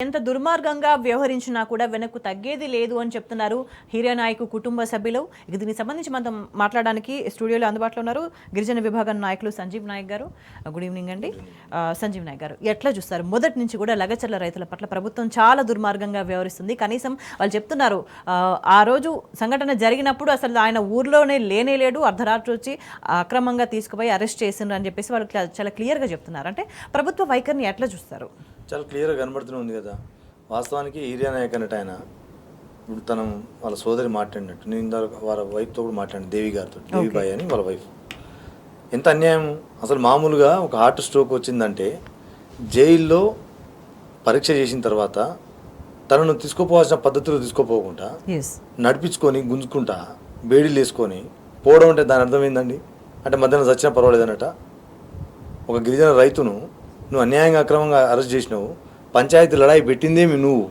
ఎంత దుర్మార్గంగా వ్యవహరించినా కూడా వెనక్కు తగ్గేది లేదు అని చెప్తున్నారు హిరియనాయకు కుటుంబ సభ్యులు. ఇక దీనికి సంబంధించి మనం మాట్లాడడానికి స్టూడియోలో అందుబాటులో ఉన్నారు గిరిజన విభాగం నాయకులు సంజీవ్ నాయక్ గారు. గుడ్ ఈవినింగ్ అండి. సంజీవ్ నాయక్ గారు, ఎట్లా చూస్తారు? మొదటి నుంచి కూడా లగచర్ల రైతుల పట్ల ప్రభుత్వం చాలా దుర్మార్గంగా వ్యవహరిస్తుంది. కనీసం వాళ్ళు చెప్తున్నారు ఆ రోజు సంఘటన జరిగినప్పుడు అసలు ఆయన ఊర్లోనే లేనేలేడు, అర్ధరాత్రి వచ్చి అక్రమంగా తీసుకుపోయి అరెస్ట్ చేసిండ్రు అని చెప్పేసి వాళ్ళు చాలా క్లియర్గా చెప్తున్నారు. అంటే ప్రభుత్వ వైఖరిని ఎట్లా చూస్తారు? చాలా క్లియర్గా కనబడుతూనే ఉంది కదా. వాస్తవానికి హిరియా నాయక్ అన్నట్టు ఆయన ఇప్పుడు తను వాళ్ళ సోదరి మాట్లాడినట్టు, నేను ఇందాక వాళ్ళ వైఫ్తో కూడా మాట్లాడిన దేవి గారితో, దేవిబాయి అని వాళ్ళ వైఫ్. ఎంత అన్యాయం అసలు! మామూలుగా ఒక హార్ట్ స్ట్రోక్ వచ్చిందంటే జైల్లో పరీక్ష చేసిన తర్వాత తనను తీసుకోపోవాల్సిన పద్ధతిలో తీసుకోపోకుండా నడిపించుకొని గుంజుకుంటా బేడీలు వేసుకొని పోవడం అంటే దాని అర్థం ఏందండి? అంటే మధ్యాహ్నం చచ్చినా పర్వాలేదన్నట. ఒక గిరిజన రైతును నువ్వు అన్యాయంగా అక్రమంగా అరెస్ట్ చేసినావు. పంచాయతీ లడాయి పెట్టిందేమి నువ్వు.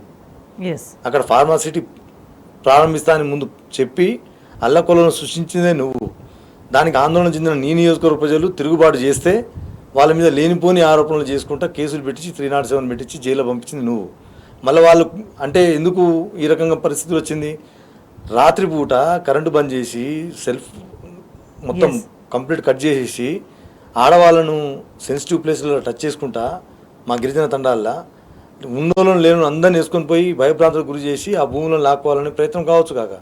అక్కడ ఫార్మాసిటీ ప్రారంభిస్తానని ముందు చెప్పి అల్లకొలను సృష్టించిందే నువ్వు. దానికి ఆందోళన చెందిన నీ నియోజకవర్గ ప్రజలు తిరుగుబాటు చేస్తే వాళ్ళ మీద లేనిపోని ఆరోపణలు చేసుకుంటా కేసులు పెట్టించి 307 పెట్టించి జైల్లో పంపించింది నువ్వు. మళ్ళీ వాళ్ళు అంటే ఎందుకు ఈ రకంగా పరిస్థితి వచ్చింది? రాత్రిపూట కరెంటు బంద్ చేసి సెల్ఫ్ మొత్తం కంప్లీట్ కట్ చేసేసి ఆడవాళ్ళను సెన్సిటివ్ ప్లేస్లలో టచ్ చేసుకుంటా మా గిరిజన తండాల్లో ఉన్నోళ్ళను లేను అందరిని వేసుకొని పోయి భయభ్రాంతులకు గురి చేసి ఆ భూములను లాక్కోవాలనే ప్రయత్నం కావచ్చు కాక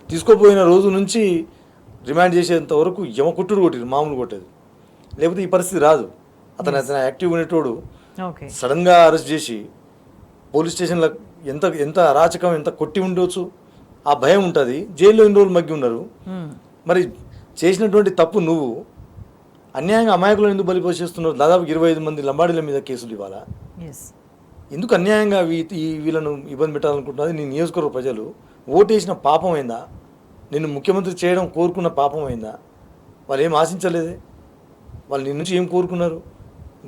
తీసుకోపోయిన రోజు నుంచి రిమాండ్ చేసేంత వరకు యమకుట్టుడు కొట్టిరు, మామూలు కొట్టేది. లేకపోతే ఈ పరిస్థితి రాదు. అతను యాక్టివ్ ఉండేటోడు సడన్గా అరెస్ట్ చేసి పోలీస్ స్టేషన్లో ఎంత అరాచకం, ఎంత కొట్టి ఉండవచ్చు. ఆ భయం ఉంటుంది. జైల్లో ఎన్ని రోజులు మగ్గి ఉన్నారు. మరి చేసినటువంటి తప్పు నువ్వు అన్యాయంగా అమాయకులను ఎందుకు బలిపోసేస్తున్నారు? దాదాపు 25 మంది లంబాడీల మీద కేసులు ఇవ్వాలా? ఎందుకు అన్యాయంగా వీళ్ళను ఇబ్బంది పెట్టాలనుకుంటున్నది? నీ నియోజకవర్గ ప్రజలు ఓటేసిన పాపం అయిందా? నిన్ను ముఖ్యమంత్రి చేయడం కోరుకున్న పాపం అయిందా? వాళ్ళు ఏం ఆశించలేదే. వాళ్ళు నీ నుంచి ఏం కోరుకున్నారు?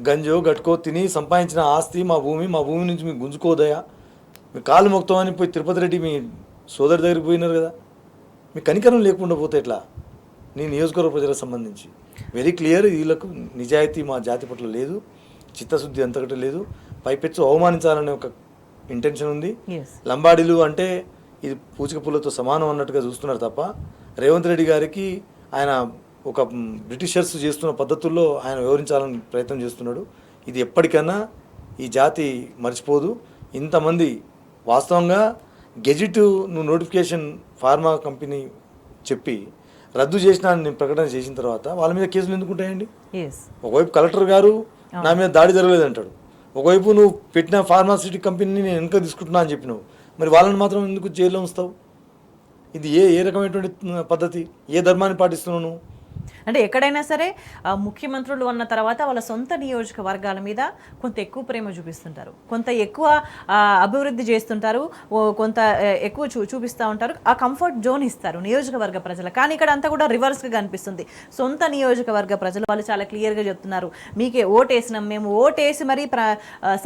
గంజో గట్టుకో తిని సంపాదించిన ఆస్తి మా భూమి నుంచి మీకు గుంజుకోదయా? మీ కాళ్ళు మొక్తామని పోయి తిరుపతి రెడ్డి మీ సోదరి దగ్గరికి పోయినారు కదా. మీ కనికరం లేకుండా పోతే ఎట్లా? నీ నియోజకవర్గ ప్రజలకు సంబంధించి వెరీ క్లియర్. వీళ్ళకు నిజాయితీ మా జాతి పట్ల లేదు, చిత్తశుద్ధి అంతకటి లేదు. పైపెచ్చు అవమానించాలనే ఒక ఇంటెన్షన్ ఉంది. లంబాడీలు అంటే ఇది పూచిక పుల్లతో సమానం అన్నట్టుగా చూస్తున్నారు తప్ప రేవంత్ రెడ్డి గారికి ఆయన ఒక బ్రిటిషర్స్ చేస్తున్న పద్ధతుల్లో ఆయన వివరించాలని ప్రయత్నం చేస్తున్నాడు. ఇది ఎప్పటికైనా ఈ జాతి మర్చిపోదు. ఇంతమంది వాస్తవంగా గెజిట్ నువ్వు నోటిఫికేషన్ ఫార్మా కంపెనీ చెప్పి రద్దు చేసిన ప్రకటన చేసిన తర్వాత వాళ్ళ మీద కేసులు ఎందుకు ఉంటాయండి? ఒకవైపు కలెక్టర్ గారు నా మీద దాడి జరగలేదు అంటాడు, ఒకవైపు నువ్వు పెట్టిన ఫార్మాసిటీ కంపెనీని నేను వెనక తీసుకుంటున్నా అని చెప్పినావు. మరి వాళ్ళని మాత్రం ఎందుకు జైల్లో ఉంచుతావు? ఇది ఏ రకమైనటువంటి పద్ధతి? ఏ ధర్మాన్ని పాటిస్తున్నావు నువ్వు? అంటే ఎక్కడైనా సరే ముఖ్యమంత్రులు అన్న తర్వాత వాళ్ళ సొంత నియోజకవర్గాల మీద కొంత ఎక్కువ ప్రేమ చూపిస్తుంటారు, కొంత ఎక్కువ అభివృద్ధి చేస్తుంటారు, కొంత ఎక్కువ చూపిస్తూ ఉంటారు, ఆ కంఫర్ట్ జోన్ ఇస్తారు నియోజకవర్గ ప్రజలు. కానీ ఇక్కడ అంతా కూడా రివర్స్గా కనిపిస్తుంది. సొంత నియోజకవర్గ ప్రజలు వాళ్ళు చాలా క్లియర్గా చెప్తున్నారు, మీకే ఓటేసినాం, మేము ఓటేసి మరీ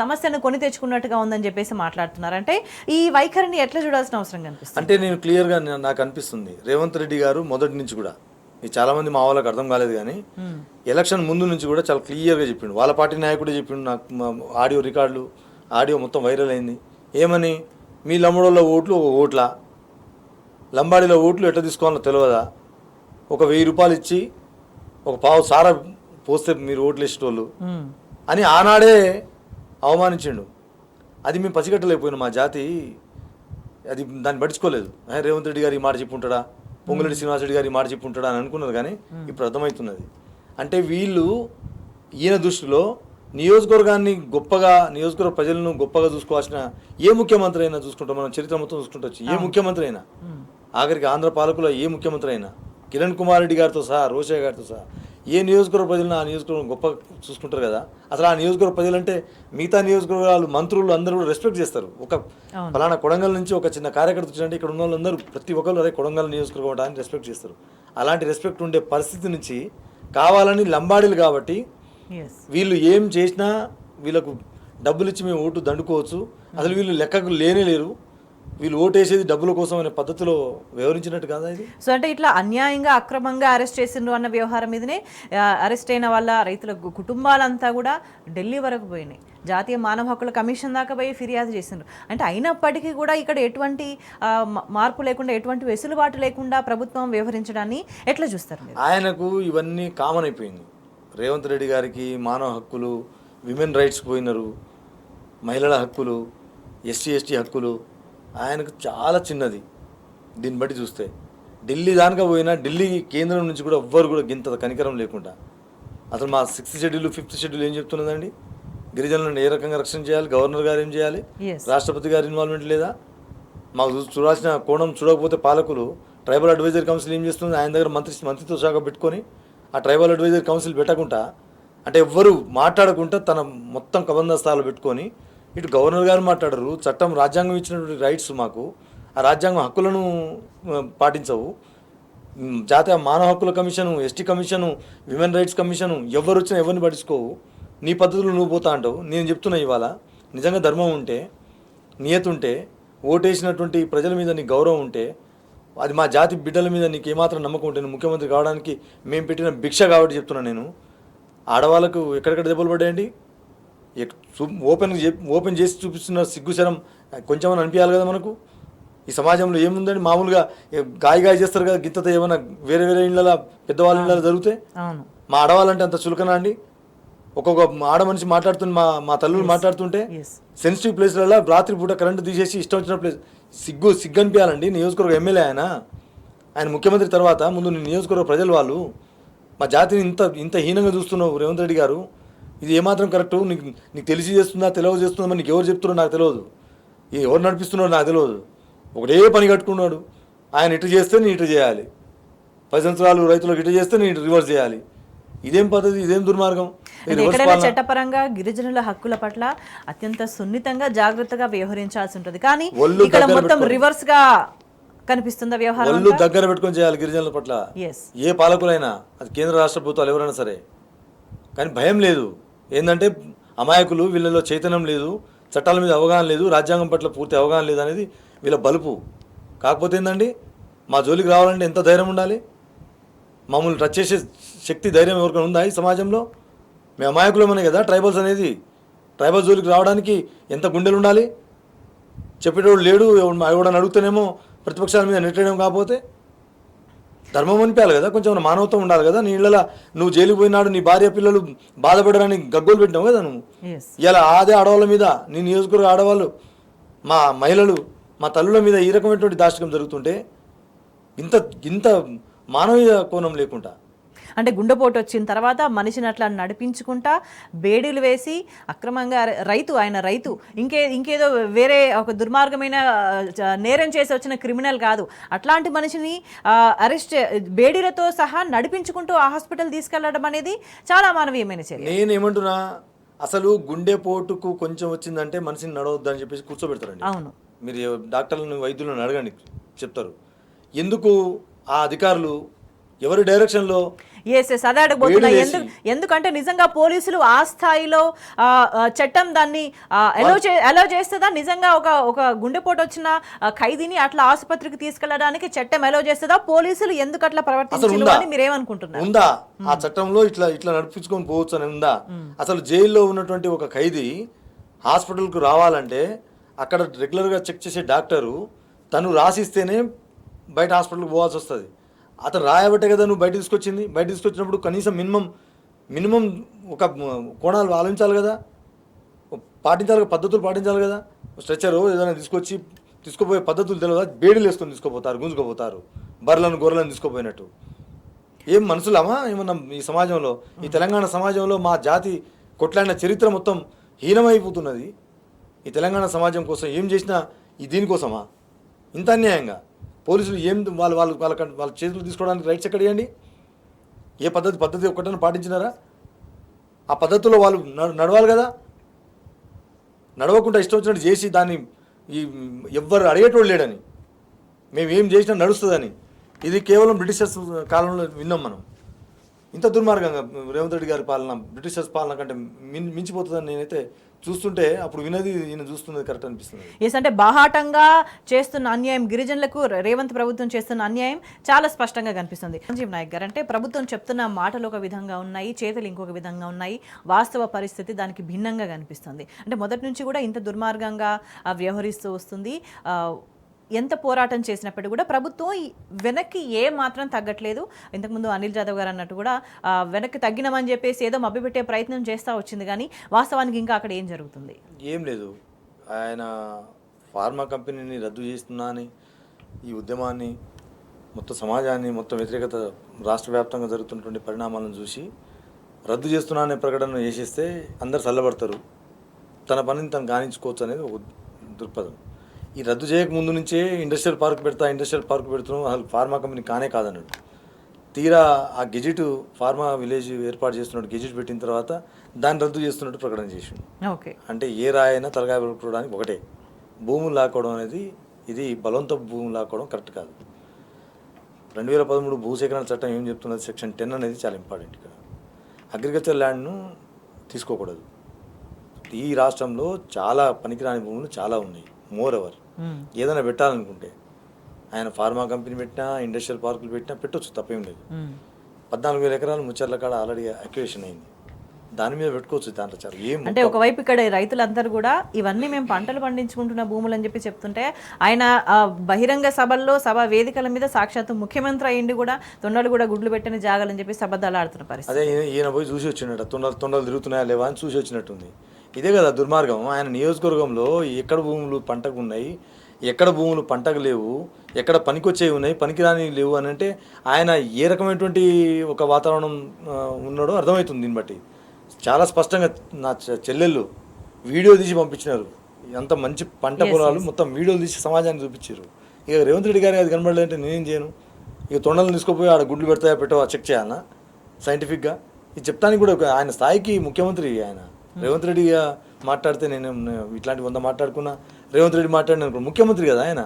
సమస్యను కొని తెచ్చుకున్నట్టుగా ఉందని చెప్పేసి మాట్లాడుతున్నారు. అంటే ఈ వైఖరిని ఎట్లా చూడాల్సిన అవసరం కనిపిస్తుంది? అంటే నేను క్లియర్గా నాకు అనిపిస్తుంది రేవంత్ రెడ్డి గారు మొదటి నుంచి కూడా, ఇది చాలామంది మా వాళ్ళకి అర్థం కాలేదు కానీ ఎలక్షన్ ముందు నుంచి కూడా చాలా క్లియర్గా చెప్పిండు. వాళ్ళ పార్టీ నాయకుడే చెప్పిండు. నాకు ఆడియో రికార్డులు, ఆడియో మొత్తం వైరల్ అయింది. ఏమని? మీ లంబాడీల ఓట్లు ఒక ఓట్లా, లంబాడీల ఓట్లు ఎట్లా తీసుకోవాలో తెలియదా? ఒక 1000 రూపాయలు ఇచ్చి ఒక పావు సారా పోస్తే మీరు ఓట్లు వేసేటోళ్ళు అని ఆనాడే అవమానించిండు. అది మేము పసిగట్టలేకపోయినా మా జాతి అది దాన్ని పట్టించుకోలేదు. రేవంత్ రెడ్డి గారు ఈ మాట చెప్పుంటాడా, పొంగులేటి శ్రీనివాసరెడ్డి గారు ఈ మాట చెప్పుంటాడా అని అనుకున్నారు. కానీ ఇప్పుడు అర్థమవుతున్నది. అంటే వీళ్ళు ఈయన దృష్టిలో నియోజకవర్గాన్ని గొప్పగా, నియోజకవర్గ ప్రజలను గొప్పగా చూసుకోవాల్సిన ఏ ముఖ్యమంత్రి అయినా చూసుకుంటాం, మనం చరిత్ర మొత్తం చూసుకుంటూ ఏ ముఖ్యమంత్రి అయినా, ఆఖరికి ఆంధ్ర పాలకులు ఏ ముఖ్యమంత్రి అయినా, కిరణ్ కుమార్ రెడ్డి గారితో సహా, రోషయ్య గారితో సహా ఏ నియోజకవర్గ ప్రజలను ఆ నియోజకవర్గం గొప్ప చూసుకుంటారు కదా. అసలు ఆ నియోజకవర్గ ప్రజలంటే మిగతా నియోజకవర్గాలు మంత్రులు అందరూ కూడా రెస్పెక్ట్ చేస్తారు. ఒక ఫలానా కొడంగల్ నుంచి ఒక చిన్న కార్యకర్త వచ్చినట్టు ఇక్కడ ఉన్న వాళ్ళందరూ ప్రతి ఒక్కరు అదే కొడంగల్ నియోజకవర్గం అవడానికి రెస్పెక్ట్ చేస్తారు. అలాంటి రెస్పెక్ట్ ఉండే పరిస్థితి నుంచి కావాలని లంబాడీలు కాబట్టి వీళ్ళు ఏం చేసినా వీళ్ళకు డబ్బులు ఇచ్చి మేము ఓటు దండుకోవచ్చు, అసలు వీళ్ళు లెక్కకు లేరు, వీళ్ళు ఓటేసేది డబ్బుల కోసం అనే పద్ధతిలో వ్యవహరించినట్టు కాదా ఇది? సో అంటే ఇట్లా అన్యాయంగా అక్రమంగా అరెస్ట్ చేసిండ్రు అన్న వ్యవహారం మీదనే అరెస్ట్ అయిన వాళ్ళ రైతుల కుటుంబాలంతా కూడా ఢిల్లీ వరకు పోయినాయి. జాతీయ మానవ హక్కుల కమిషన్ దాకా పోయి ఫిర్యాదు చేసిండ్రు. అంటే అయినప్పటికీ కూడా ఇక్కడ ఎటువంటి మార్పు లేకుండా, ఎటువంటి వెసులుబాటు లేకుండా ప్రభుత్వం వ్యవహరించడాన్ని ఎట్లా చూస్తారు మీరు? ఆయనకు ఇవన్నీ కామన్ అయిపోయింది. రేవంత్ రెడ్డి గారికి మానవ హక్కులు, విమెన్ రైట్స్ పోయినారు, మహిళల హక్కులు, ఎస్సీ హక్కులు ఆయనకు చాలా చిన్నది. దీన్ని బట్టి చూస్తే ఢిల్లీ దానికా పోయినా ఢిల్లీ కేంద్రం నుంచి కూడా ఎవ్వరు కూడా గింత కనికరం లేకుండా అసలు మా 6th షెడ్యూల్ 5th షెడ్యూల్ ఏం చెప్తున్నదండి? గిరిజనులను ఏ రకంగా రక్షణ చేయాలి, గవర్నర్ గారు ఏం చేయాలి, రాష్ట్రపతి గారి ఇన్వాల్వ్మెంట్ లేదా? మాకు చూడాల్సిన కోణం చూడకపోతే పాలకులు ట్రైబల్ అడ్వైజరీ కౌన్సిల్ ఏం చేస్తుంది? ఆయన దగ్గర మంత్రిత్వ శాఖ పెట్టుకొని ఆ ట్రైబల్ అడ్వైజరీ కౌన్సిల్ పెట్టకుండా, అంటే ఎవ్వరు మాట్లాడకుండా తన మొత్తం కబందస్తాలు పెట్టుకొని ఇటు గవర్నర్ గారు మాట్లాడరు, చట్టం రాజ్యాంగం ఇచ్చినటువంటి రైట్స్ మాకు, ఆ రాజ్యాంగం హక్కులను పాటించవు, జాతీయ మానవ హక్కుల commission, ST commission, women rights commission ఎవరు వచ్చినా ఎవరిని పట్టించుకోవు, నీ పద్ధతులు నువ్వు పోతా అంటావు. నేను చెప్తున్నా ఇవాళ నిజంగా ధర్మం ఉంటే, నియతి ఉంటే, ఓటేసినటువంటి ప్రజల మీద నీకు గౌరవం ఉంటే, అది మా జాతి బిడ్డల మీద నీకు ఏమాత్రం నమ్మకం ఉంటే, ముఖ్యమంత్రి కావడానికి మేము పెట్టిన భిక్ష కాబట్టి చెప్తున్నా నేను. ఆడవాళ్ళకు ఎక్కడెక్కడ దెబ్బలు పడ్డాయండి? ఓపెన్ చేసి చూపిస్తున్న సిగ్గుశరం కొంచెం అనిపించాలి కదా మనకు. ఈ సమాజంలో ఏముందండి? మామూలుగా గాయ చేస్తారు కదా, గిత్తతో ఏమైనా వేరే వేరే ఇళ్ళ పెద్దవాళ్ళ ఇళ్ళ జరిగితే మా ఆడవాళ్ళంటే అంత చులకనా అండి? ఒక్కొక్క ఆడ మనిషి మాట్లాడుతుంటే, మా తల్లులు మాట్లాడుతుంటే సెన్సిటివ్ ప్లేస్లలో రాత్రిపూట కరెంటు తీసేసి ఇష్టం వచ్చిన ప్లేస్ సిగ్గు అనిపించాలండి. నియోజకవర్గ ఎమ్మెల్యే ఆయన ముఖ్యమంత్రి తర్వాత ముందు నియోజకవర్గ ప్రజలు వాళ్ళు మా జాతిని ఇంత హీనంగా చూస్తున్నావు రేవంత్ రెడ్డి గారు. ఇది ఏమాత్రం కరెక్టు? నీకు తెలిసి చేస్తుందా, తెలియదు చేస్తుందా, మరి నీకు ఎవరు చెప్తున్నారో నాకు తెలియదు, ఎవరు నడిపిస్తున్నారో నాకు తెలియదు. ఒకటే పని కట్టుకున్నాడు. ఆయన ఇటు చేస్తే నేను ఇటు చేయాలి, 10 సంవత్సరాలు రైతులకు ఇటు చేస్తే నేను రివర్స్ చేయాలి. ఇదేం పద్ధతి? ఇదేం దుర్మార్గం? ఎక్కడైనా చట్టపరంగా గిరిజనుల హక్కుల పట్ల అత్యంత సున్నితంగా జాగ్రత్తగా వ్యవహరించాల్సి ఉంటుంది, కానీ ఇక్కడ మొత్తం రివర్స్ గా కనిపిస్తుందా వ్యవహారం? ఒళ్ళు దగ్గర పెట్టుకొని చేయాలి గిరిజనుల పట్ల ఏ పాలకులైనా, అది కేంద్ర రాష్ట్ర ప్రభుత్వాలు ఎవరైనా సరే. కానీ భయం లేదు. ఏంటంటే అమాయకులు, వీళ్ళలో చైతన్యం లేదు, చట్టాల మీద అవగాహన లేదు, రాజ్యాంగం పట్ల పూర్తి అవగాహన లేదు అనేది వీళ్ళ బలుపు. కాకపోతే ఏంటండి, మా జోలికి రావాలంటే ఎంత ధైర్యం ఉండాలి? మమ్మల్ని టచ్ చేసే శక్తి, ధైర్యం ఎవరికైనా ఉందా ఈ సమాజంలో? మేము అమాయకులమనే కదా ట్రైబల్స్ అనేది. ట్రైబల్ జోలికి రావడానికి ఎంత గుండెలు ఉండాలి? చెప్పేటోడు లేడు, ఎవడని అడుగుతానేమో ప్రతిపక్షాల మీద నెట్టేయడం. కాకపోతే ధర్మం అనిపించాలి కదా, కొంచెం మానవత్వం ఉండాలి కదా. నీ ఇళ్ళ నువ్వు జైలుకి పోయినాడు, నీ భార్య పిల్లలు బాధపడడానికి గగ్గోలు పెట్టినావు కదా నువ్వు. ఇలా అదే ఆడవాళ్ళ మీద, నీ నియోజకవర్గ ఆడవాళ్ళు, మా మహిళలు, మా తల్లుల మీద ఈ రకమైనటువంటి దాష్టికం జరుగుతుంటే ఇంత మానవీయ కోణం లేకుండా, అంటే గుండెపోటు వచ్చిన తర్వాత మనిషిని అట్లా నడిపించుకుంటా బేడీలు వేసి అక్రమంగా ఆయన రైతు ఇంకేదో వేరే ఒక దుర్మార్గమైన నేరం చేసి వచ్చిన క్రిమినల్ కాదు. అట్లాంటి మనిషిని బేడీలతో సహా నడిపించుకుంటూ ఆ హాస్పిటల్ తీసుకెళ్లడం అనేది చాలా మానవీయమైన చర్య. నేనేమంటున్నా, అసలు గుండెపోటుకు కొంచెం వచ్చిందంటే మనిషిని నడవద్దని చెప్పేసి కూర్చోబెడతారండి. అవును, మీరు డాక్టర్లను, వైద్యులను అడగండి, చెప్తారు. ఎందుకు ఆ అధికారులు ఎవరి డైరెక్షన్లో? అదే అడగబోతున్నా. ఎందుకంటే నిజంగా పోలీసులు ఆ స్థాయిలో చట్టం దాన్ని అలో చేస్తుందా? నిజంగా ఒక గుండెపోటు వచ్చిన ఖైదీని అట్లా ఆసుపత్రికి తీసుకెళ్లడానికి చట్టం అలో చేస్తుందా? పోలీసులు ఎందుకు అట్లా ప్రవర్తించారు అని మీరేమనుకుంటున్నారు? ఉందా ఆ చట్టంలో ఇట్లా నడిపించుకొని పోవచ్చు అని ఉందా? అసలు జైల్లో ఉన్నటువంటి ఒక ఖైదీ హాస్పిటల్కు రావాలంటే అక్కడ రెగ్యులర్గా చెక్ చేసే డాక్టరు తను రాసిస్తేనే బయట హాస్పిటల్కి పోవాల్సి వస్తుంది. అతను రాయబట్టే కదా నువ్వు బయట తీసుకొచ్చినప్పుడు కనీసం మినిమం ఒక కోణాలు ఆలోచించాలి కదా, పద్ధతులు పాటించాలి కదా. స్ట్రెచ్చరు ఏదైనా తీసుకుపోయే పద్ధతులు తెలియదా? బేడీలు వేసుకొని తీసుకుపోతారు, గుంజుకుపోతారు, బర్రెలను గొర్రెలను తీసుకుపోయినట్టు. ఏం మనుషులమా ఏమన్నా ఈ సమాజంలో? ఈ తెలంగాణ సమాజంలో మా జాతి కొట్లాడిన చరిత్ర మొత్తం హీనమైపోతున్నది. ఈ తెలంగాణ సమాజం కోసం ఏం చేసినా దీనికోసమా ఇంత అన్యాయంగా? పోలీసులు ఏం వాళ్ళ చేతులు తీసుకోవడానికి రైట్స్ ఎక్కడ ఇవ్వండి? ఏ పద్ధతి ఒక్కటైనా పాటించినారా? ఆ పద్ధతుల్లో వాళ్ళు నడవాలి కదా. నడవకుండా ఇష్టం వచ్చినట్టు చేసి దాన్ని ఎవ్వరు అడిగేటోళ్ళు లేడని, మేము ఏం చేసినా నడుస్తుందని, ఇది కేవలం బ్రిటిషర్స్ కాలంలో విన్నాం మనం. ఇంత దుర్మార్గంగా రేవంత్ రెడ్డి గారి పాలన బ్రిటిషర్స్ పాలన కంటే మించిపోతుందని నేనైతే చూస్తుంటే అప్పుడు వినది ఈయన చూస్తున్నది కరెక్ట్ అనిపిస్తుంది. ఎస్, అంటే బాహాటంగా చేస్తున్న అన్యాయం, గిరిజనులకు రేవంత్ ప్రభుత్వం చేస్తున్న అన్యాయం చాలా స్పష్టంగా కనిపిస్తుంది. సంజీవ్ నాయక్ గారు, అంటే ప్రభుత్వం చెప్తున్న మాటలు ఒక విధంగా ఉన్నాయి, చేతులు ఇంకొక విధంగా ఉన్నాయి, వాస్తవ పరిస్థితి దానికి భిన్నంగా కనిపిస్తుంది. అంటే మొదటి నుంచి కూడా ఇంత దుర్మార్గంగా వ్యవహరిస్తూ వస్తుంది. ఎంత పోరాటం చేసినప్పటికీ కూడా ప్రభుత్వం వెనక్కి ఏ మాత్రం తగ్గట్లేదు. ఇంతకుముందు అనిల్ జాదవ్ గారు అన్నట్టు కూడా వెనక్కి తగ్గినామని చెప్పేసి ఏదో మభ్యపెట్టే ప్రయత్నం చేస్తూ వచ్చింది, కానీ వాస్తవానికి ఇంకా అక్కడ ఏం జరుగుతుంది? ఏం లేదు. ఆయన ఫార్మా కంపెనీని రద్దు చేస్తున్నా అని ఈ ఉద్యమాన్ని, మొత్తం సమాజాన్ని, మొత్తం వ్యతిరేకత రాష్ట్ర వ్యాప్తంగా జరుగుతున్నటువంటి పరిణామాలను చూసి రద్దు చేస్తున్నా అనే ప్రకటన చేసేస్తే అందరు చల్లబడతారు, తన పనిని తను గానించుకోవచ్చు అనేది ఒక దృక్పథం. ఈ రద్దు చేయక ముందు నుంచే ఇండస్ట్రియల్ పార్క్ పెడుతున్నాం, అసలు ఫార్మా కంపెనీ కానే కాదన్నాడు. తీరా ఆ గెజిట్ ఫార్మా విలేజ్ ఏర్పాటు చేస్తున్నట్టు గెజిట్ పెట్టిన తర్వాత దాన్ని రద్దు చేస్తున్నట్టు ప్రకటన చేసిండు. ఓకే, అంటే ఏ రాయైనా తలకాయ పెట్టుకోవడానికి ఒకటే, భూములు లాక్కోవడం అనేది ఇది బలవంతపు భూములు లాక్కోవడం కరెక్ట్ కాదు. 2013 భూసేకరణ చట్టం ఏం చెప్తున్నది, సెక్షన్ 10 అనేది చాలా ఇంపార్టెంట్. ఇక్కడ అగ్రికల్చర్ ల్యాండ్ను తీసుకోకూడదు. ఈ రాష్ట్రంలో చాలా పనికిరాని భూములు చాలా ఉన్నాయి. మోర్ ఎవర్ ఏదైనా పెట్టాలనుకుంటే ఆయన ఫార్మా కంపెనీ పెట్టినా, ఇండస్ట్రియల్ పార్కులు పెట్టినా పెట్టొచ్చు, తప్పేం లేదు. 14,000 ఎకరాలు ముచ్చర్ల కాడ ఆల్రెడీ అక్విజిషన్ అయింది, దాని మీద పెట్టుకోవచ్చు. దాంట్లో చాలా ఏం అంటే ఒకవైపు ఇక్కడ రైతులందరూ కూడా ఇవన్నీ మేము పంటలు పండించుకుంటున్న భూములు అని చెప్పి చెప్తుంటే, ఆయన బహిరంగ సభల్లో, సభ వేదికల మీద సాక్షాత్తు ముఖ్యమంత్రి అయ్యింది కూడా తొండలు కూడా గుడ్లు పెట్టిన జాగాలని చెప్పి అబద్ధాలు ఆడుతున్న పరిస్థితి. అదే ఈయన పోయి చూసి వచ్చినట్టు తొండలు తిరుగుతున్నాయా లేవా అని చూసి వచ్చినట్టుంది. ఇదే కదా దుర్మార్గం. ఆయన నియోజకవర్గంలో ఎక్కడ భూములు పంటకు ఉన్నాయి, ఎక్కడ భూములు పంటకు లేవు, ఎక్కడ పనికొచ్చేవి ఉన్నాయి, పనికిరాని లేవు అని అంటే ఆయన ఏ రకమైనటువంటి ఒక వాతావరణం ఉన్నాడో అర్థమవుతుంది. దీన్ని బట్టి చాలా స్పష్టంగా నా చెల్లెళ్ళు వీడియో తీసి పంపించినారు. అంత మంచి పంట పొలాలు మొత్తం వీడియోలు తీసి సమాజానికి చూపించారు. ఇక రేవంత్ రెడ్డి గారికి అది కనబడలేదంటే నేనేం చేయను? ఇక తొండలను తీసుకుపోయి ఆడ గుడ్లు పెడతాయా పెట్టవా చెక్ చేయాలన్నా సైంటిఫిక్గా? ఇది చెప్తానికి కూడా ఆయన స్థాయికి ముఖ్యమంత్రి ఆయన. రేవంత్ రెడ్డిగా మాట్లాడితే నేను ఇట్లాంటి 100 మాట్లాడుకున్నా, రేవంత్ రెడ్డి మాట్లాడిన ముఖ్యమంత్రి కదా ఆయన,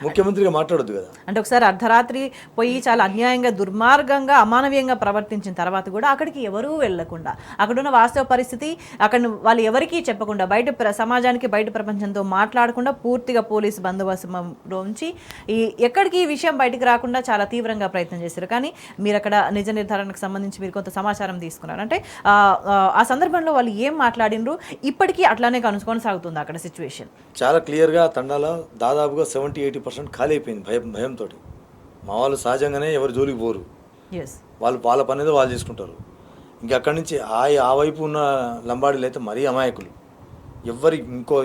ముఖ్యమంత్రిగా మాట్లాడొద్దు కదా. అంటే ఒకసారి అర్ధరాత్రి పోయి చాలా అన్యాయంగా, దుర్మార్గంగా, అమానవీయంగా ప్రవర్తించిన తర్వాత కూడా అక్కడికి ఎవరూ వెళ్లకుండా, అక్కడున్న వాస్తవ పరిస్థితి అక్కడ వాళ్ళు ఎవరికీ చెప్పకుండా, బయట సమాజానికి, బయట ప్రపంచంతో మాట్లాడకుండా పూర్తిగా పోలీసు బందోబస్తులోంచి ఎక్కడికి ఈ విషయం బయటికి రాకుండా చాలా తీవ్రంగా ప్రయత్నం చేశారు. కానీ మీరు అక్కడ నిజ నిర్ధారణకు సంబంధించి మీరు కొంత సమాచారం తీసుకున్నారు. అంటే ఆ సందర్భంలో వాళ్ళు ఏం మాట్లాడినరు, ఇప్పటికీ అట్లానే కొనసాగుతుంది అక్కడ సిచ్యువేషన్. చాలా క్లియర్గా తండాల దాదాపుగా 70-80% ఖాళీ అయిపోయింది భయంతో. మా వాళ్ళు సహజంగానే ఎవరు జోలికి పోరు, వాళ్ళు వాళ్ళ పని ఏదో వాళ్ళు చేసుకుంటారు. ఇంకా అక్కడి నుంచి ఆ వైపు ఉన్న లంబాడీలు అయితే మరీ అమాయకులు, ఎవరి ఇంకో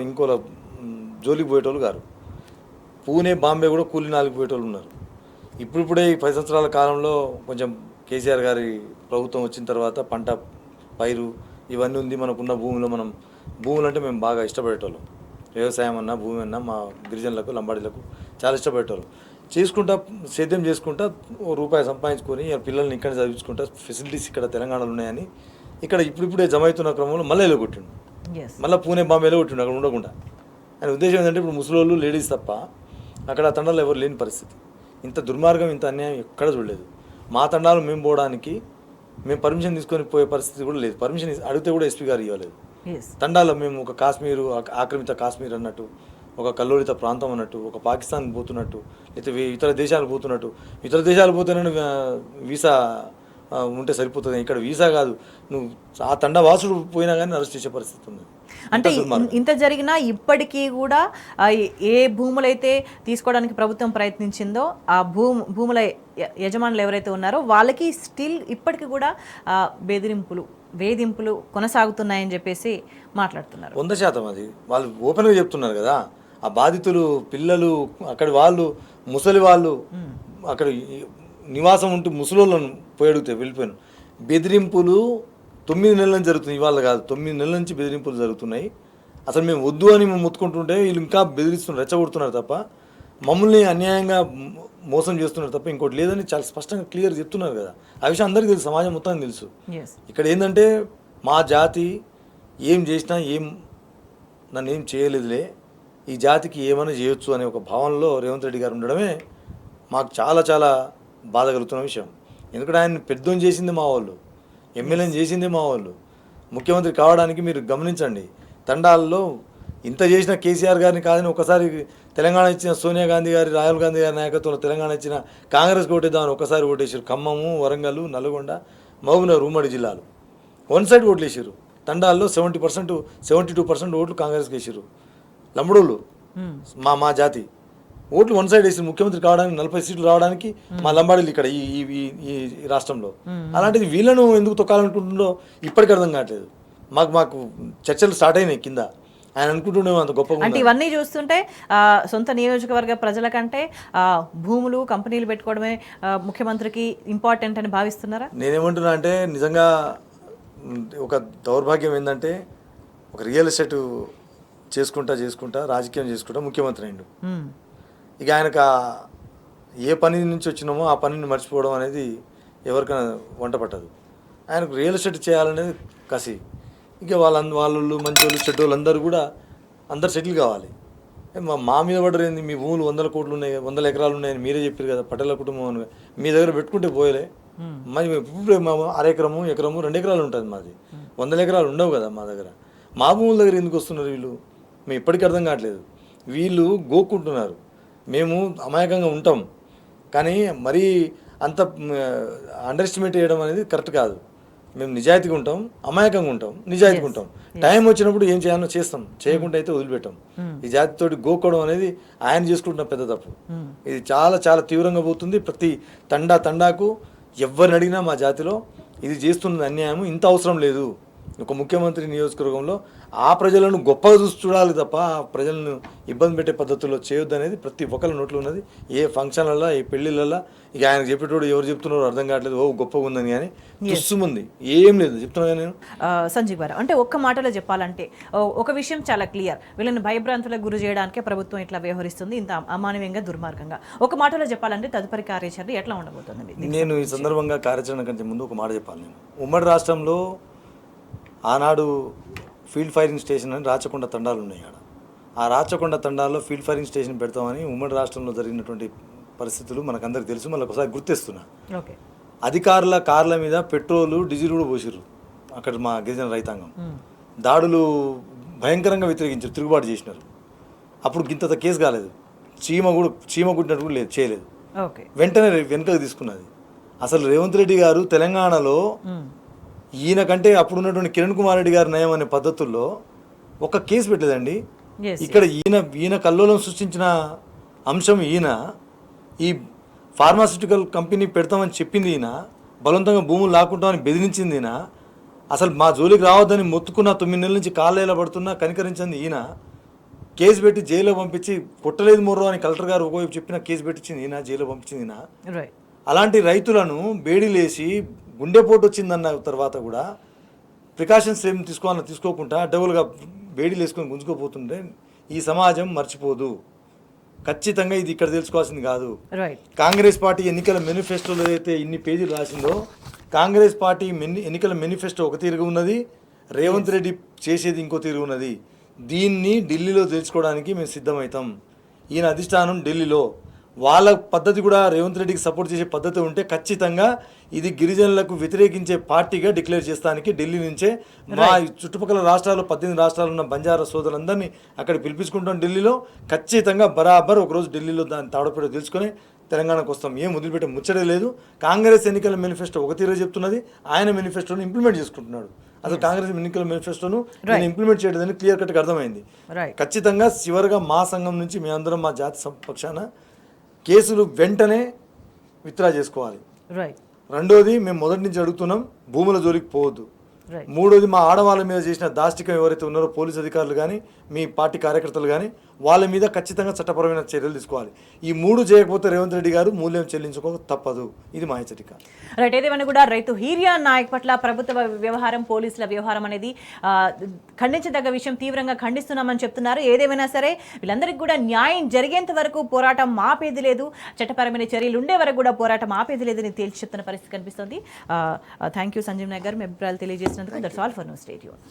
జోలికి పోయేటోళ్ళు గారు. పూణే, బాంబే కూడా కూలి నాలుగు పోయేటోళ్ళు ఉన్నారు. ఇప్పుడిప్పుడే ఈ 10 సంవత్సరాల కాలంలో కొంచెం కేసీఆర్ గారి ప్రభుత్వం వచ్చిన తర్వాత పంట పైరు ఇవన్నీ ఉంది. మనకున్న భూమిలో భూములు అంటే మేము బాగా ఇష్టపడేటోళ్ళం. వ్యవసాయం అన్నా, భూమి అన్నా మా గిరిజనులకు, లంబాడీలకు చాలా ఇష్టపడేటోళ్ళు. చేసుకుంటా, సేద్యం చేసుకుంటా రూపాయి సంపాదించుకొని పిల్లల్ని ఇక్కడ చదివించుకుంటా, ఫెసిలిటీస్ ఇక్కడ తెలంగాణలో ఉన్నాయని ఇక్కడ ఇప్పుడిప్పుడే జమ అవుతున్న క్రమంలో మళ్ళీ కొట్టిండు. మళ్ళీ పూణే, బాంబేలో కొట్టిండు అక్కడ ఉండకుండా. ఆయన ఉద్దేశం ఏంటంటే ఇప్పుడు ముసలోళ్ళు, లేడీస్ తప్ప అక్కడ ఆ తండాలో ఎవరు లేని పరిస్థితి. ఇంత దుర్మార్గం, ఇంత అన్యాయం ఎక్కడ చూడలేదు. మా తండాలు మేము పోవడానికి మేము పర్మిషన్ తీసుకొని పోయే పరిస్థితి కూడా లేదు. పర్మిషన్ అడిగితే కూడా ఎస్పీ గారు ఇవ్వలేదు. తండాలో మేము ఒక కాశ్మీరు, ఆక్రమిత కాశ్మీర్ అన్నట్టు, ఒక కల్లోలిత ప్రాంతం అన్నట్టు, ఒక పాకిస్తాన్ పోతున్నట్టు, లేకపోతే ఇతర దేశాలు పోతున్నట్టు. ఇతర దేశాలు పోతేనే వీసా ఉంటే సరిపోతుంది, ఇక్కడ వీసా కాదు, నువ్వు ఆ తండా వాసుడు పోయినా కానీ అరెస్ట్ చేసే పరిస్థితి ఉంది. అంటే ఇంత జరిగినా ఇప్పటికీ కూడా ఏ భూములైతే తీసుకోవడానికి ప్రభుత్వం ప్రయత్నించిందో ఆ భూముల యజమానులు ఎవరైతే ఉన్నారో వాళ్ళకి స్టిల్ ఇప్పటికీ కూడా వేధింపులు కొనసాగుతున్నాయని చెప్పేసి మాట్లాడుతున్నారు. 100% అది వాళ్ళు ఓపెన్గా చెప్తున్నారు కదా. ఆ బాధితులు పిల్లలు, అక్కడి వాళ్ళు, ముసలి వాళ్ళు, అక్కడ నివాసం ఉంటూ ముసలోళ్ళను పోయి అడిగితే వెళ్ళిపోయాను. బెదిరింపులు 9 నెలల నుంచి జరుగుతుంది, ఇవాళ కాదు, 9 నెలల నుంచి బెదిరింపులు జరుగుతున్నాయి. అసలు మేము వద్దు అని మేము మొత్తుకుంటుంటే వీళ్ళు ఇంకా బెదిరిస్తున్నారు, రెచ్చగొడుతున్నారు తప్ప, మమ్మల్ని అన్యాయంగా మోసం చేస్తున్నారు తప్ప ఇంకోటి లేదని చాలా స్పష్టంగా క్లియర్ చెప్తున్నారు కదా. ఆ విషయం అందరికీ తెలుసు, సమాజం మొత్తానికి తెలుసు. ఇక్కడ ఏంటంటే మా జాతి ఏం చేసినా నన్ను ఏం చేయలేదులే, ఈ జాతికి ఏమైనా చేయొచ్చు అనే ఒక భావనలో రేవంత్ రెడ్డి గారు ఉండడమే మాకు చాలా చాలా బాధ కలుగుతున్న విషయం. ఎందుకంటే ఆయన పెద్దోం చేసింది మా వాళ్ళు, ఎమ్మెల్యేని చేసిందే మా వాళ్ళు. ముఖ్యమంత్రి కావడానికి మీరు గమనించండి, తండాల్లో ఇంత చేసిన కేసీఆర్ గారిని కాదని ఒకసారి తెలంగాణ ఇచ్చిన సోనియా గాంధీ గారి రాహుల్ గాంధీ గారి నాయకత్వంలో తెలంగాణ ఇచ్చిన కాంగ్రెస్ ఓటేద్దామని ఒకసారి ఓటేసారు. ఖమ్మము, వరంగల్, నల్గొండ, మహబూబ్నగర్ ఉమ్మడి జిల్లాలు వన్ సైడ్ ఓట్లు వేసారు. తండాల్లో 72% ఓట్లు కాంగ్రెస్కి వేసారు. లంబడోళ్ళు మా జాతి ఓట్లు వన్ సైడ్ వేసి ముఖ్యమంత్రి కావడానికి 40 సీట్లు రావడానికి మా లంబాడీలు ఇక్కడ ఈ రాష్ట్రంలో. అలాంటిది వీళ్ళను ఎందుకు తొక్కాలనుకుంటుందో ఇప్పటికీ అర్థం కావట్లేదు. మాకు చర్చలు స్టార్ట్ అయినాయి కింద. ఆయన అనుకుంటుండే అంత గొప్పగా అంటే ఇవన్నీ చూస్తుంటే సొంత నియోజకవర్గ ప్రజల కంటే భూములు కంపెనీలు పెట్టుకోవడమే ముఖ్యమంత్రికి ఇంపార్టెంట్ అని భావిస్తున్నారా? నేనేమంటున్నా అంటే నిజంగా ఒక దౌర్భాగ్యం ఏంటంటే ఒక రియల్ ఎస్టేట్ చేసుకుంటా రాజకీయం చేసుకుంటా ముఖ్యమంత్రి అయిండు. ఇక ఆయనకు ఏ పని నుంచి వచ్చినామో ఆ పనిని మర్చిపోవడం అనేది ఎవరికైనా వంట పట్టదు. ఆయనకు రియల్ ఎస్టేట్ చేయాలనేది కసి. ఇక వాళ్ళు మంచోళ్ళు చెడ్డోళ్ళు అందరూ కూడా అందరు సెటిల్ కావాలి. మా మీద పడ్డరు ఏంది, మీ భూములు 100 కోట్లు ఉన్నాయి, 100 ఎకరాలు ఉన్నాయని మీరే చెప్పారు కదా, పటేల కుటుంబం అని మీ దగ్గర పెట్టుకుంటే పోయలే. మరి ఇప్పుడు ఎకరము 2 ఎకరాలు ఉంటుంది మాది, 100 ఎకరాలు ఉండవు కదా మా దగ్గర. మా భూముల దగ్గర ఎందుకు వస్తున్నారు వీళ్ళు? మేము ఇప్పటికీ అర్థం కావట్లేదు. వీళ్ళు గోక్కుంటున్నారు, మేము అమాయకంగా ఉంటాం. కానీ మరీ అంత అండర్ ఎస్టిమేట్ చేయడం అనేది కరెక్ట్ కాదు. మేము నిజాయితీగా ఉంటాం, అమాయకంగా ఉంటాం, నిజాయితీగా ఉంటాం. టైం వచ్చినప్పుడు ఏం చేయాలో చేస్తాం, చేయకుండా అయితే వదిలిపెట్టాం. ఈ జాతితోటి గోకోవడం అనేది ఆయన చేసుకుంటున్న పెద్ద తప్పు. ఇది చాలా చాలా తీవ్రంగా పోతుంది. ప్రతి తండాకు ఎవరిని అడిగినా మా జాతిలో ఇది చేస్తున్నది అన్యాయం. ఇంత అవసరం లేదు. ఒక ముఖ్యమంత్రి నియోజకవర్గంలో ఆ ప్రజలను గొప్పగా చూసి చూడాలి తప్ప ఆ ప్రజలను ఇబ్బంది పెట్టే పద్ధతుల్లో చేయొద్దు అనేది ప్రతి ఒక్కరి నోట్లో ఉన్నది. ఏ ఫంక్షన్లలో, ఏ పెళ్లిళ్ళల్లో ఇక ఆయనకు చెప్పేటోడు ఎవరు చెప్తున్నారో అర్థం కావట్లేదు. ఓ గొప్పగా ఉందని కానీ దుస్సుముంది ఏం లేదు చెప్తున్నా నేను. సంజీవ్ గారు, అంటే ఒక్క మాటలో చెప్పాలంటే ఒక విషయం చాలా క్లియర్, వీళ్ళని భయభ్రాంతులకు గురి చేయడానికే ప్రభుత్వం ఇట్లా వ్యవహరిస్తుంది, ఇంత అమానవీయంగా దుర్మార్గంగా. ఒక మాటలో చెప్పాలంటే తదుపరి కార్యాచరణ ఎట్లా ఉండబోతుంది? నేను ఈ సందర్భంగా కార్యాచరణ కంటే ముందు ఒక మాట చెప్పాలి. నేను ఉమ్మడి రాష్ట్రంలో ఆనాడు ఫీల్డ్ ఫైరింగ్ స్టేషన్ అని రాచకొండ తండాలు ఉన్నాయి. ఆ రాచకొండ తండాల్లో ఫీల్డ్ ఫైరింగ్ స్టేషన్ పెడతామని ఉమ్మడి రాష్ట్రంలో జరిగినటువంటి పరిస్థితులు మనకందరికి తెలుసు. మళ్ళీ ఒకసారి గుర్తిస్తున్నా. అధికారుల కార్ల మీద పెట్రోలు, డీజిల్ కూడా పోసిర్రు అక్కడ మా గిరిజన రైతాంగం. దాడులు భయంకరంగా వ్యతిరేకించారు, తిరుగుబాటు చేసినారు. అప్పుడు గింత కేసు కాలేదు, చీమ కుట్టినట్టు కూడా లేదు, చేయలేదు. వెంటనే వెనుకకు తీసుకున్నది. అసలు రేవంత్ రెడ్డి గారు తెలంగాణలో ఈయన కంటే అప్పుడు ఉన్నటువంటి కిరణ్ కుమార్ రెడ్డి గారి నయం అనే పద్ధతుల్లో ఒక కేసు పెట్టలేదండి. ఇక్కడ ఈయన కల్లోలం సృష్టించిన అంశం ఈయన. ఈ ఫార్మాస్యూటికల్ కంపెనీ పెడతామని చెప్పింది ఈయన, బలవంతంగా భూములు లాక్కుంటామని బెదిరించింది ఈయన, అసలు మా జోలికి రావద్దని మొత్తుకున్న 9 నెలల నుంచి కాళ్ళేలా పడుతున్నా కనికరించింది ఈయన. కేసు పెట్టి జైల్లో పంపించి కొట్టలేదు మొర్రో అని కలెక్టర్ గారు ఒకవైపు చెప్పిన కేసు పెట్టించింది ఈయన, జైల్లో పంపించింది ఈయన. అలాంటి రైతులను బేడీలేసి గుండెపోటు వచ్చిందన్న తర్వాత కూడా ప్రికాషన్స్ ఏం తీసుకోకుండా డబుల్గా బేడీలు వేసుకొని గుంజుకోపోతుంటే ఈ సమాజం మర్చిపోదు. ఖచ్చితంగా ఇది ఇక్కడ తెలుసుకోవాల్సింది కాదు. కాంగ్రెస్ పార్టీ ఎన్నికల మేనిఫెస్టోలో అయితే ఇన్ని పేజీలు రాసిందో, కాంగ్రెస్ పార్టీ ఎన్నికల మేనిఫెస్టో ఒక తీరుగా ఉన్నది, రేవంత్ రెడ్డి చేసేది ఇంకో తీరుగా ఉన్నది. దీన్ని ఢిల్లీలో తెలుసుకోవడానికి మేము సిద్ధమవుతాం. ఈయన అధిష్టానం ఢిల్లీలో, వాళ్ళ పద్ధతి కూడా రేవంత్ రెడ్డికి సపోర్ట్ చేసే పద్ధతి ఉంటే ఖచ్చితంగా ఇది గిరిజనులకు వ్యతిరేకించే పార్టీగా డిక్లేర్ చేస్తానికి ఢిల్లీ నుంచే మా చుట్టుపక్కల రాష్ట్రాలు 18 రాష్ట్రాలు ఉన్న బంజారా సోదరులందరినీ అక్కడ పిలిపించుకుంటాం. ఢిల్లీలో ఖచ్చితంగా బరాబర్ ఒకరోజు ఢిల్లీలో దాన్ని తాడపేట తెలుసుకొని తెలంగాణకు వస్తాం. ఏం వదిలిపెట్టే ముచ్చడే లేదు. కాంగ్రెస్ ఎన్నికల మేనిఫెస్టో ఒక తీరే చెప్తున్నది, ఆయన మేనిఫెస్టోను ఇంప్లిమెంట్ చేసుకుంటున్నాడు. అసలు కాంగ్రెస్ ఎన్నికల మేనిఫెస్టోను నేను ఇంప్లిమెంట్ చేయలేదని క్లియర్ కట్గా అర్థమైంది. ఖచ్చితంగా చివరిగా మా సంఘం నుంచి మేమందరం మా జాతి పక్షాన కేసులు వెంటనే విత్డ్రా చేసుకోవాలి. రెండోది, మేము మొదటి నుంచి అడుగుతున్నాం, భూముల జోలికి పోవద్దు. మూడోది, మా ఆడవాళ్ళ మీద చేసిన దాష్టికం ఎవరైతే ఉన్నారో పోలీసు అధికారులు కానీ మీ పార్టీ కార్యకర్తలు కానీ వాళ్ళ మీద ఖచ్చితంగా చట్టపరమైన చర్యలు తీసుకోవాలి. ఈ 3 చేయకపోతే రేవంత్ రెడ్డి గారు మూల్యం చెల్లించుకోక తప్పదు. ఇది మా హెచ్చరిక. రైట్. ఏదేమైనా కూడా రైతు హీరియా నాయక్ పట్ల ప్రభుత్వ వ్యవహారం, పోలీసుల వ్యవహారం అనేది ఖండించదగ్గ విషయం, తీవ్రంగా ఖండిస్తున్నామని చెప్తున్నారు. ఏదేమైనా సరే వీళ్ళందరికీ కూడా న్యాయం జరిగేంత వరకు పోరాటం ఆపేది లేదు, చట్టపరమైన చర్యలు ఉండే వరకు కూడా పోరాటం ఆపేది లేదని తేల్చి చెప్తున్న పరిస్థితి కనిపిస్తుంది. థ్యాంక్ యూ సంజీవ్ నాయక్ గారు, మీ అభిప్రాయాలు తెలియజేసినందుకు. That's all for now. Stay tuned.